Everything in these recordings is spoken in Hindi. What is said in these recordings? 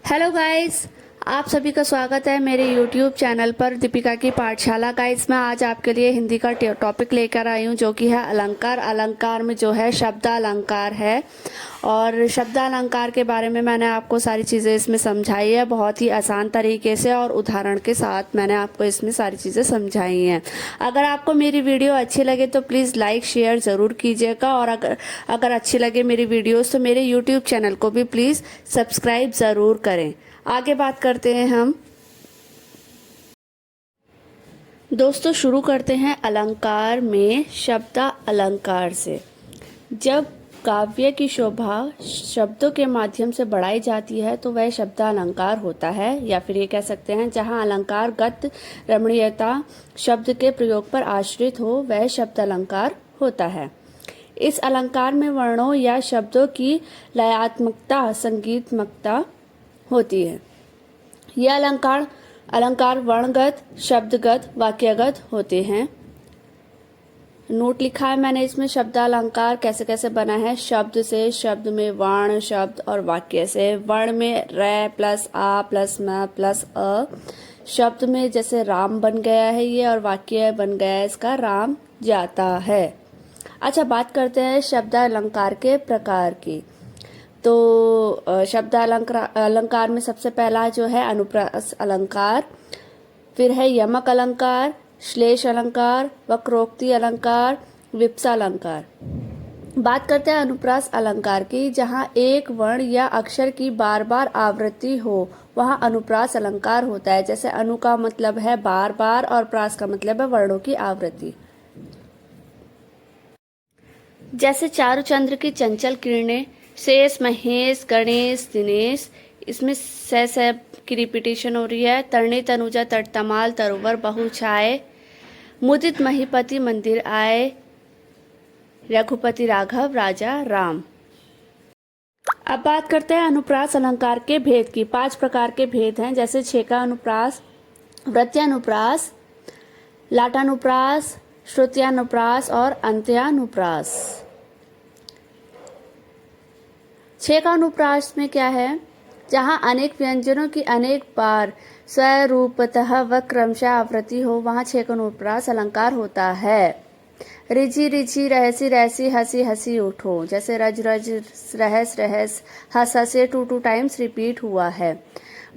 हेलो गाइस, आप सभी का स्वागत है मेरे यूट्यूब चैनल पर दीपिका की पाठशाला। गाइस, मैं आज आपके लिए हिंदी का टॉपिक लेकर आई हूँ जो कि है अलंकार। अलंकार में जो है शब्द अलंकार है और शब्द अलंकार के बारे में मैंने आपको सारी चीज़ें इसमें समझाई है बहुत ही आसान तरीके से और उदाहरण के साथ मैंने आपको इसमें सारी चीज़ें समझाई हैं। अगर आपको मेरी वीडियो अच्छी लगे तो प्लीज़ लाइक शेयर ज़रूर कीजिएगा और अगर अच्छी लगे मेरी वीडियोस तो मेरे यूट्यूब चैनल को भी प्लीज़ सब्सक्राइब ज़रूर करें। आगे बात करते हैं हम दोस्तों, शुरू करते हैं अलंकार में शब्द अलंकार से। जब काव्य की शोभा शब्दों के माध्यम से बढ़ाई जाती है तो वह शब्द अलंकार होता है, या फिर ये कह सकते हैं जहाँ अलंकार गत रमणीयता शब्द के प्रयोग पर आश्रित हो वह शब्द अलंकार होता है। इस अलंकार में वर्णों या शब्दों की लयात्मकता संगीतमकता होती है। यह अलंकार वर्णगत शब्दगत वाक्यगत होते हैं। नोट लिखा है मैंने इसमें शब्द अलंकार कैसे कैसे बना है। शब्द से, शब्द में वर्ण शब्द और वाक्य से। वर्ण में र प्लस आ प्लस म प्लस अ। शब्द में जैसे राम बन गया है ये, और वाक्य बन गया है इसका राम जाता है। अच्छा, बात करते हैं शब्द अलंकार के प्रकार की। तो शब्द अलंकार में सबसे पहला जो है अनुप्रास अलंकार, फिर है यमक अलंकार, श्लेष अलंकार, वक्रोक्ति अलंकार, विप्सा अलंकार। बात करते हैं अनुप्रास अलंकार की। जहाँ एक वर्ण या अक्षर की बार बार आवृत्ति हो वहाँ अनुप्रास अलंकार होता है। जैसे अनु का मतलब है बार बार और प्रास का मतलब है वर्णों की आवृत्ति। जैसे चारुचंद्र की चंचल किरणें, शेष महेश गणेश दिनेश, इसमें स की रिपीटेशन हो रही है। तरणी तनुजा तटतमाल तरुवर बहु छाए, मुदित महीपति मंदिर आए, रघुपति राघव राजा राम। अब बात करते हैं अनुप्रास अलंकार के भेद की। 5 प्रकार के भेद हैं, जैसे छेका अनुप्रास, वृत्यानुप्रास, लाटानुप्रास, श्रुत्यानुप्रास और अंत्यानुप्रास। छेकानुप्रास में क्या है? जहाँ अनेक व्यंजनों की अनेक बार स्वरूपतः व क्रमशः आवृत्ति हो वहाँ छेकानुप्रास अलंकार होता है। रिझी रिझी रहसी रहसी हंसी हंसी उठो, जैसे रज रज रहस रहस हंस हंसे 2 टाइम्स रिपीट हुआ है।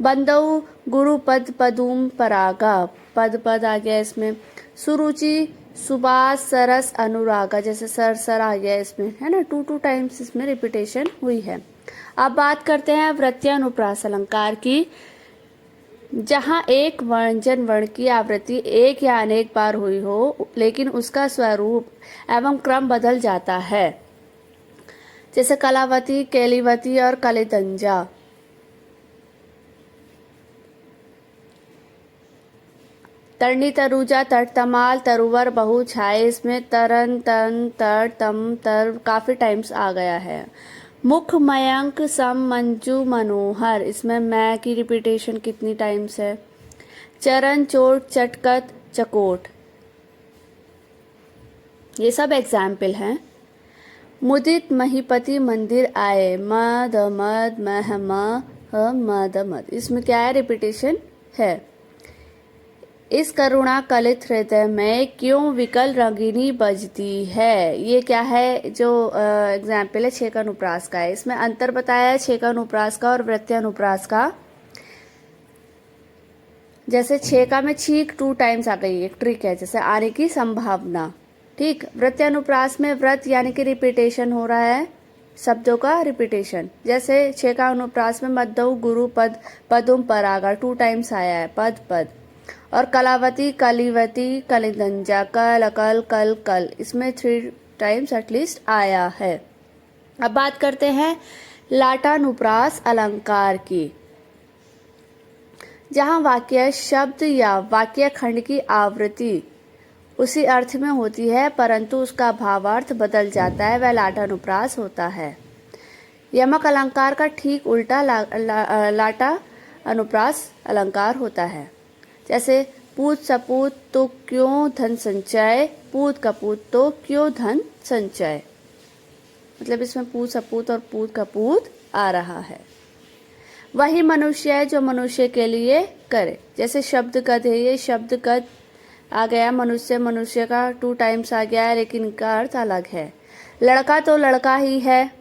बंदऊ गुरु पद पदुम परागा, पद पद आ गया इसमें। सुरुचि सुबास सरस अनुरागा, जैसे सर सर आ गया इसमें, है ना। 2 टाइम्स इसमें रिपीटेशन हुई है। अब बात करते हैं वृत्यानुप्रास अलंकार की। जहाँ एक व्यंजन वर्ण की आवृत्ति एक या अनेक बार हुई हो लेकिन उसका स्वरूप एवं क्रम बदल जाता है, जैसे कलावती, केलीवती और कलितंजा। तरणी तरुजा तटतमाल तरुवर बहु छाए, इसमें तरन तन तर तम तर काफी टाइम्स आ गया है। मुख मयंक सम मंजू मनोहर, इसमें मैं की रिपीटेशन कितनी टाइम्स है। चरण चोट चटकत चकोट, ये सब एग्जाम्पल हैं। मुदित महीपति मंदिर आए, मद मद मह मद मद, इसमें क्या है? रिपीटेशन है। इस करुणा कलित हृदय में क्यों विकल रंगिनी बजती है, ये क्या है? जो एग्जाम्पल है छेकानुप्रास का है। इसमें अंतर बताया है छेकानुप्रास का और वृत्यानुप्रास का। जैसे छेका में छीक 2 टाइम्स आ गई, एक ट्रिक है, जैसे आने की संभावना। ठीक। वृत्यानुप्रास में व्रत यानी कि रिपीटेशन हो रहा है, शब्दों का रिपीटेशन। जैसे छेकानुप्रास में मद्दऊ गुरु पद पदुम परागा 2 टाइम्स आया है, पद पद। और कलावती कलिवती कलिदंजा कल अकल कल कल, इसमें 3 टाइम्स एटलीस्ट आया है। अब बात करते हैं लाटानुप्रास अलंकार की। जहाँ वाक्य शब्द या वाक्य खंड की आवृत्ति उसी अर्थ में होती है परंतु उसका भावार्थ बदल जाता है, वह लाटानुप्रास होता है। यमक अलंकार का ठीक उल्टा लाटा अनुप्रास अलंकार होता है। जैसे पूत सपूत तो क्यों धन संचय, पूत कपूत तो क्यों धन संचय, मतलब इसमें पूत सपूत और पूत कपूत आ रहा है। वही मनुष्य है जो मनुष्य के लिए करे। जैसे शब्द गद है, ये शब्द गद आ गया, मनुष्य मनुष्य का 2 टाइम्स आ गया है, लेकिन इनका अर्थ अलग है। लड़का तो लड़का ही है,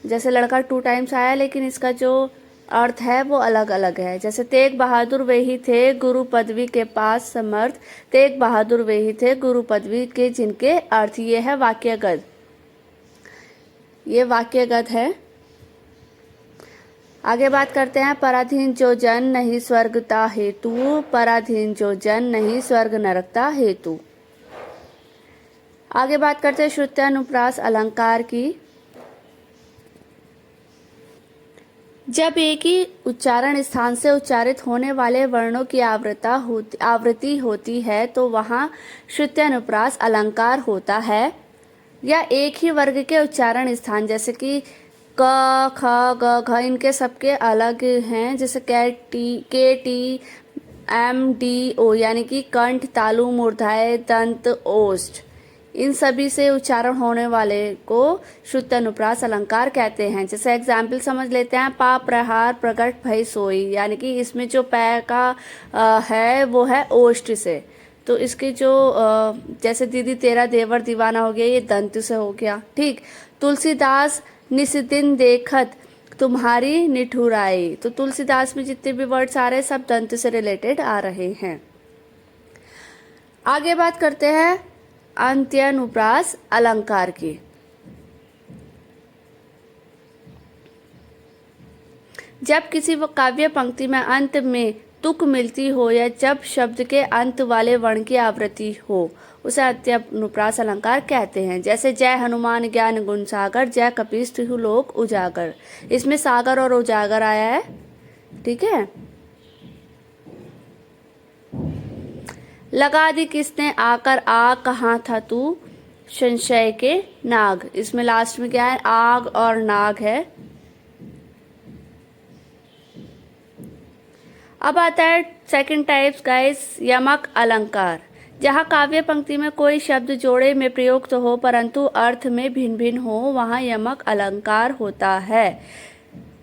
जैसे लड़का 2 टाइम्स आया, लेकिन इसका जो अर्थ है वो अलग अलग है। जैसे तेग बहादुर वे ही थे गुरु पदवी के पास समर्थ, तेग बहादुर वे ही थे गुरु पदवी के जिनके अर्थ। ये है वाक्यगत, ये वाक्यगत है। आगे बात करते हैं पराधीन जो जन नहीं स्वर्गता हेतु, पराधीन जो जन नहीं स्वर्ग नरकता हेतु। आगे बात करते हैं श्रुत्यानुप्रास अलंकार की। जब एक ही उच्चारण स्थान से उच्चारित होने वाले वर्णों की आवृत्ति होती है तो वहाँ श्रुत्यानुप्रास अलंकार होता है। या एक ही वर्ग के उच्चारण स्थान, जैसे कि क ख ग घ, इनके सबके अलग हैं। जैसे के टी एम डी ओ, यानी कि कंठ, तालु, मूर्धाय, दंत, ओष्ठ, इन सभी से उच्चारण होने वाले को श्रुत्यानुप्रास अलंकार कहते हैं। जैसे एग्जाम्पल समझ लेते हैं, पा प्रहार प्रकट भई सोई, यानी कि इसमें जो पै का है वो है ओष्ठ से, तो इसके जो जैसे दीदी तेरा देवर दीवाना हो गया, ये दंत से हो गया। ठीक। तुलसीदास निस्दिन देखत तुम्हारी निठुराई, तो तुलसीदास में जितने भी वर्ड्स आ रहे हैं सब दंत से रिलेटेड आ रहे हैं। आगे बात करते हैं अंत्यानुप्रास अलंकार की। जब किसी काव्य पंक्ति में अंत में तुक मिलती हो या जब शब्द के अंत वाले वर्ण की आवृत्ति हो, उसे अंत्यानुप्रास अलंकार कहते हैं। जैसे जय हनुमान ज्ञान गुण सागर, जय कपीस तिहु लोक उजागर, इसमें सागर और उजागर आया है। ठीक है। लगा दी किसने आकर आ, कहाँ था तू संशय के नाग, इसमें लास्ट में क्या है, आग और नाग है। अब आता है सेकंड टाइप्स गाइस, यमक अलंकार। जहाँ काव्य पंक्ति में कोई शब्द जोड़े में प्रयुक्त हो परंतु अर्थ में भिन्न भिन्न हो, वहाँ यमक अलंकार होता है।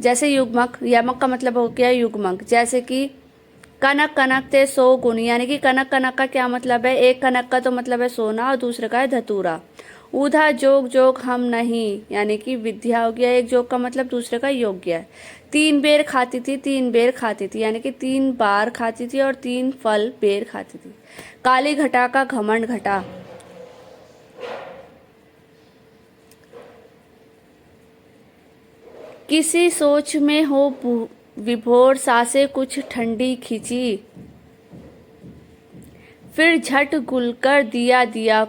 जैसे युग्मक, यमक का मतलब हो गया युग्मक। जैसे कि कनक कनक ते सो गुण, यानी कि कनक कनक का क्या मतलब है, एक कनक का तो मतलब है सोना और दूसरे का है धतूरा। ऊधा जोग जोग हम नहीं, यानी कि विद्या हो गया, एक जोग का मतलब दूसरे का योग्य है। 3 बेर खाती थी, 3 बेर खाती थी, यानी कि 3 बार खाती थी और 3 फल बेर खाती थी। काली घटा का घमंड घटा, किसी सोच में हो विभोर, सासे कुछ ठंडी खिंची, फिर झट गुलकर दिया दिया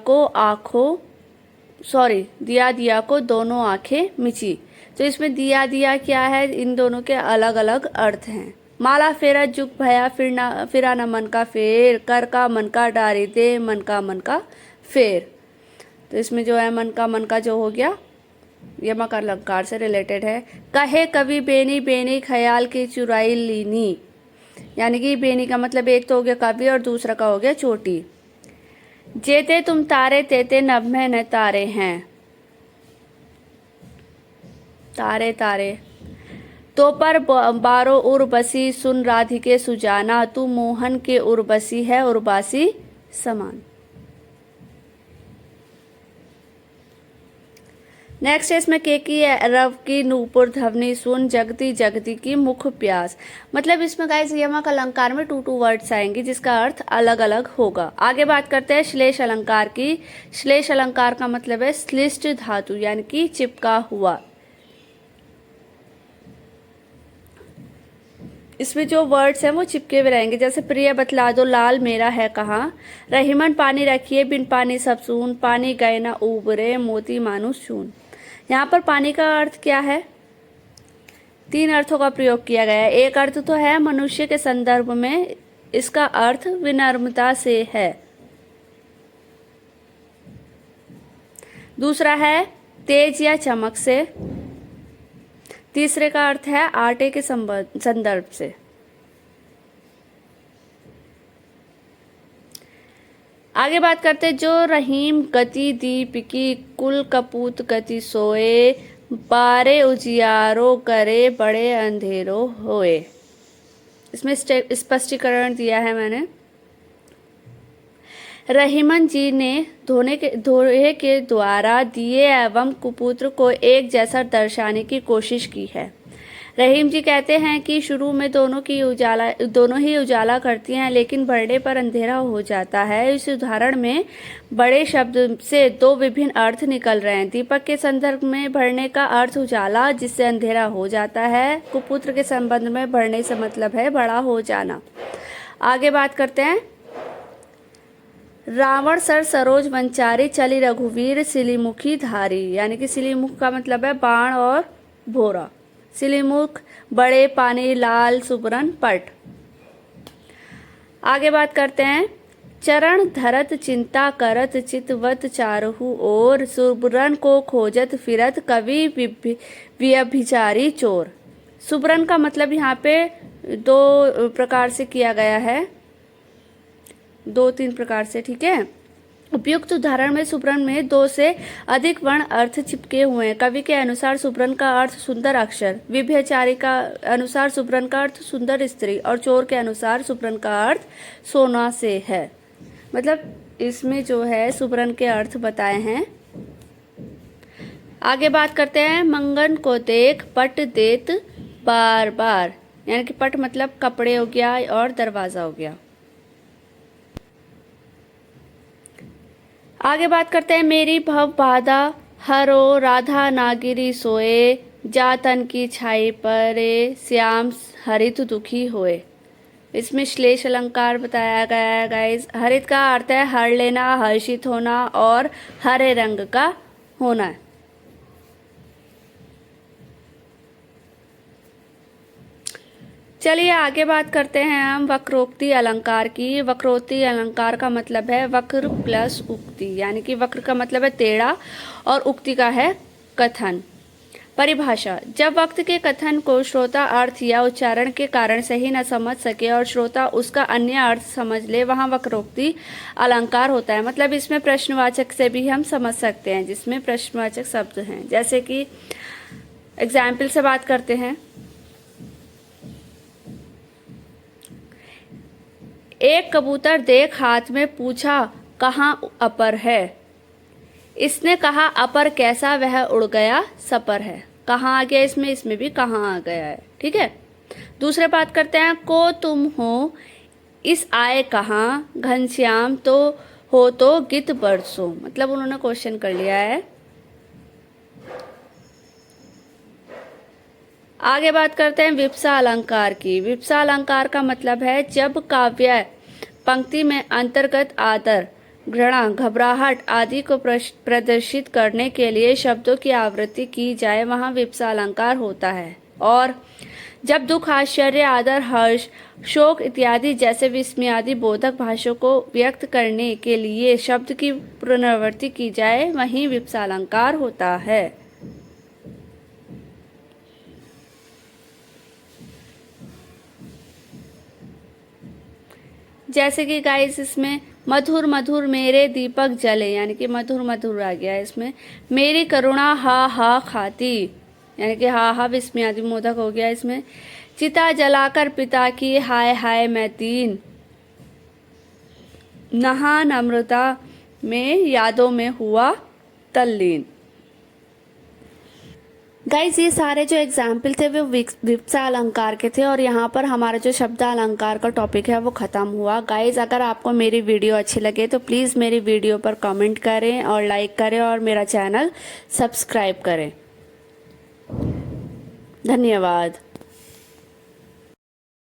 को दोनों आंखें मिची। तो इसमें दिया दिया क्या है, इन दोनों के अलग अलग अर्थ हैं। माला फेरा जुग भया फिरा न मन का फेर, कर का मन का डारी दे मन का फेर। तो इसमें जो है मन का जो हो गया यमक अलंकार से रिलेटेड है। कहे कवि बेनी बेनी ख्याल की चुराई लीनी, यानी कि बेनी का मतलब एक तो हो गया कवि और दूसरा का हो गया चोटी। जेते तुम तारे तेते नभ में न तारे हैं, तारे तारे। तो पर बारो उर्वशी सुन राधिके सुजाना, तू मोहन के उर्वशी है उर्वासी समान। नेक्स्ट है इसमें के की रव की नूपुर धवनी सुन जगती जगती की मुख प्यास। मतलब इसमें गाइस यमक अलंकार में 2 वर्ड्स आएंगे जिसका अर्थ अलग अलग होगा। आगे बात करते हैं श्लेष अलंकार की। श्लेष अलंकार का मतलब है श्लिष्ट धातु, यानी कि चिपका हुआ। इसमें जो वर्ड्स हैं वो चिपके हुए रहेंगे। जैसे प्रिय बतला दो लाल मेरा है कहाँ, रहीमन पानी रखिए बिन पानी सब सून, पानी गए ना उबरे मोती मानुष चून। यहाँ पर पानी का अर्थ क्या है, 3 अर्थों का प्रयोग किया गया है। एक अर्थ तो है मनुष्य के संदर्भ में, इसका अर्थ विनम्रता से है। दूसरा है तेज या चमक से। तीसरे का अर्थ है आटे के संदर्भ से। आगे बात करते जो रहीम गति दीपिकी कुल कपूत गति सोए, बारे उजियारो करे बड़े अंधेरो होए। इसमें स्पष्टीकरण दिया है मैंने। रहीमन जी ने दोहे के द्वारा दिए एवं कुपुत्र को एक जैसा दर्शाने की कोशिश की है। रहीम जी कहते हैं कि शुरू में दोनों ही उजाला करती हैं, लेकिन बढ़ने पर अंधेरा हो जाता है। इस उदाहरण में बड़े शब्द से दो विभिन्न अर्थ निकल रहे हैं। दीपक के संदर्भ में बढ़ने का अर्थ उजाला जिससे अंधेरा हो जाता है। कुपुत्र के संबंध में बढ़ने से मतलब है बड़ा हो जाना। आगे बात करते हैं। रावण सर सरोज वंचारी चली रघुवीर सिलीमुखी धारी, यानी कि सिलीमुख का मतलब है बाण और भोरा। सिलीमुख बड़े पानी लाल सुबरन पट। आगे बात करते हैं। चरण धरत चिंता करत चितवत चारहु ओर, सुबरन को खोजत फिरत कवि व्यभिचारी चोर। सुबरन का मतलब यहाँ पे दो प्रकार से किया गया है, 2-3 प्रकार से, ठीक है। उपयुक्त उदाहरण में सुबरन में 2 से अधिक वर्ण अर्थ चिपके हुए हैं। कवि के अनुसार सुबरन का अर्थ सुंदर अक्षर, व्यभिचारी का अनुसार सुबरन का अर्थ सुंदर स्त्री और चोर के अनुसार सुबरन का अर्थ सोना से है। मतलब इसमें जो है सुबरन के अर्थ बताए हैं। आगे बात करते हैं। मंगन को देख पट देत बार बार, यानी कि पट मतलब कपड़े हो गया और दरवाजा हो गया। आगे बात करते हैं। मेरी भव बाधा हरो राधा नागिरी सोए, जातन की छाई परे श्याम हरित दुखी होए। इसमें श्लेष अलंकार बताया गया है गाइस। हरित का अर्थ है हर लेना, हर्षित होना और हरे रंग का होना। चलिए आगे बात करते हैं हम वक्रोक्ति अलंकार की। वक्रोक्ति अलंकार का मतलब है वक्र प्लस उक्ति, यानी कि वक्र का मतलब है टेढ़ा और उक्ति का है कथन। परिभाषा। जब वक्त के कथन को श्रोता अर्थ या उच्चारण के कारण सही न समझ सके और श्रोता उसका अन्य अर्थ समझ ले, वहाँ वक्रोक्ति अलंकार होता है। मतलब इसमें प्रश्नवाचक से भी हम समझ सकते हैं, जिसमें प्रश्नवाचक शब्द हैं। जैसे कि एग्जाम्पल से बात करते हैं। एक कबूतर देख हाथ में पूछा कहाँ अपर है। इसने कहा अपर कैसा, वह उड़ गया सपर है। कहाँ आ गया इसमें भी कहाँ आ गया है, ठीक है। दूसरे बात करते हैं। को तुम हो इस आए कहाँ, घनश्याम तो हो तो गित बरसो। मतलब उन्होंने क्वेश्चन कर लिया है। आगे बात करते हैं विप्सा अलंकार की। विप्सा अलंकार का मतलब है जब काव्य पंक्ति में अंतर्गत आदर, घृणा, घबराहट आदि को प्रदर्शित करने के लिए शब्दों की आवृत्ति की जाए, वहाँ विप्सा अलंकार होता है। और जब दुख, आश्चर्य, आदर, हर्ष, शोक इत्यादि जैसे विस्मयादि बोधक भाषों को व्यक्त करने के लिए शब्द की पुनरावृत्ति की जाए, वहीं विप्सा अलंकार होता है। जैसे कि गाइस इसमें मधुर मधुर मेरे दीपक जले, यानी कि मधुर मधुर आ गया इसमें। मेरी करुणा हा हा खाती, यानी कि हा हा विस्मयादि मोदक हो गया इसमें। चिता जलाकर पिता की हाय हाय मैं तीन, नहा नम्रता में यादों में हुआ तल्लीन। गाइज ये सारे जो एग्जाम्पल थे वो विप्सा अलंकार के थे और यहाँ पर हमारा जो शब्द अलंकार का टॉपिक है वो ख़त्म हुआ। गाइज अगर आपको मेरी वीडियो अच्छी लगे तो प्लीज़ मेरी वीडियो पर कमेंट करें और लाइक करें और मेरा चैनल सब्सक्राइब करें। धन्यवाद।